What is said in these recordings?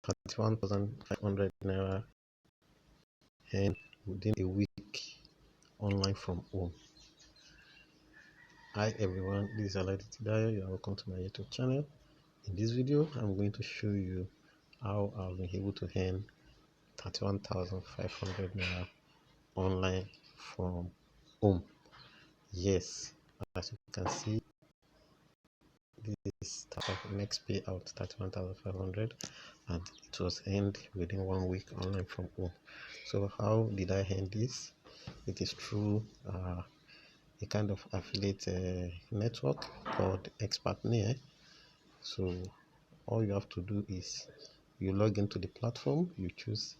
31,500 naira and within a week online from home. Hi everyone, this is Aladi Tidayo. You are welcome to my YouTube channel. In this video, I'm going to show you how I've been able to earn 31,500 naira online from home. Yes, as you can see, this next payout 31,500 and it was earned within 1 week online from home. So how did I earn this? It is through a kind of affiliate network called Expertnear. So all you have to do is you log into the platform, you choose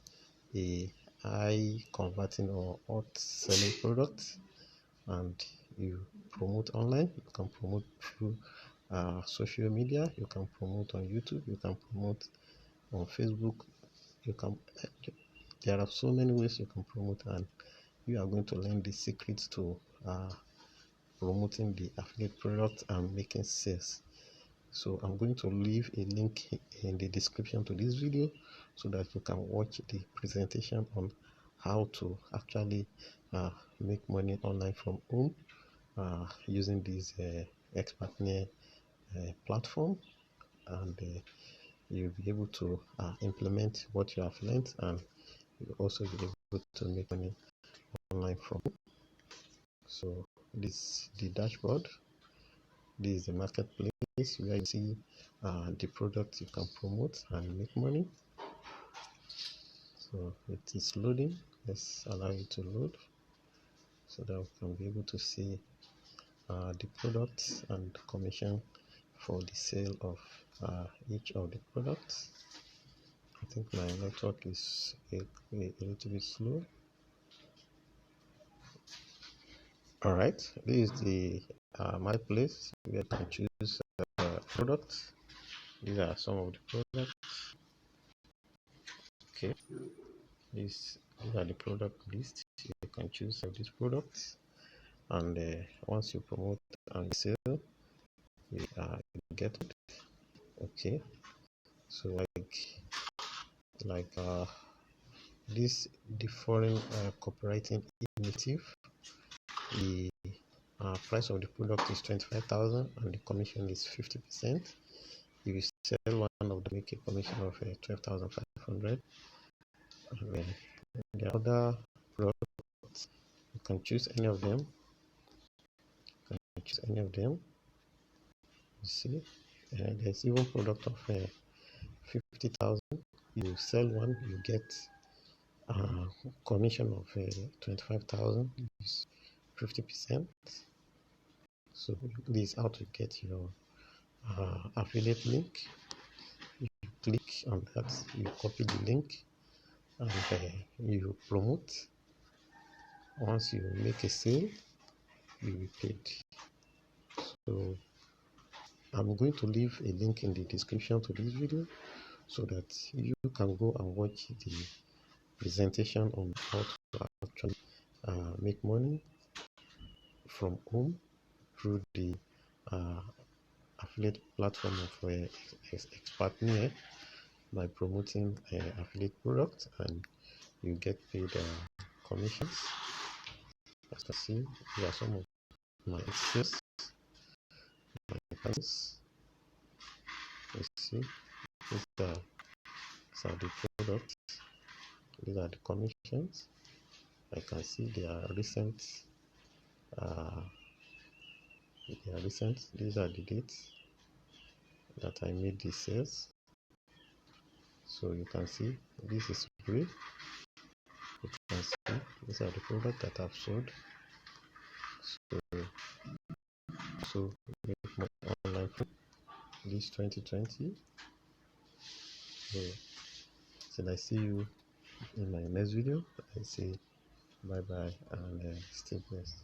a high converting or hot selling product, and you promote online. You can promote through social media, you can promote on YouTube, you can promote on Facebook, you can there are so many ways you can promote, and you are going to learn the secrets to promoting the affiliate product and making sales. So I'm going to leave a link in the description to this video so that you can watch the presentation on how to actually make money online from home using this Expertnear platform, and you'll be able to implement what you have learned, and you'll also be able to make money online from home. So this is the dashboard. This is the marketplace where you see the products you can promote and make money. So it is loading. Let's allow it to load so that we can be able to see the products and commission for the sale of each of the products. I think my network is a little bit slow. Alright, this is the marketplace where you can choose products. These are some of the products. Okay, these are the product list. You can choose of these products, and once you promote and sell, you get it. Okay, so like this, the foreign copywriting initiative, the price of the product is 25,000 and the commission is 50%. If you sell one of them, make a commission of 12,500. And the other products, you can choose any of them. You see, there's even product of 50,000. You sell one, you get commission of 25,000, is 50%. So this is how to get your affiliate link. You click on that, you copy the link, and you promote. Once you make a sale, you will be paid. So I'm going to leave a link in the description to this video so that you can go and watch the presentation on how to actually make money from home through the affiliate platform of Expertnear by promoting affiliate products, and you get paid commissions. As you can see, here are some of my sales, my accounts. You see, these are the products, these are the commissions. I can see they are recent. These are the dates that I made the sales. So you can see this is free. You can see these are the products that I've sold. So make more online from this 2020. So till I see you in my next video, I say bye bye and stay blessed.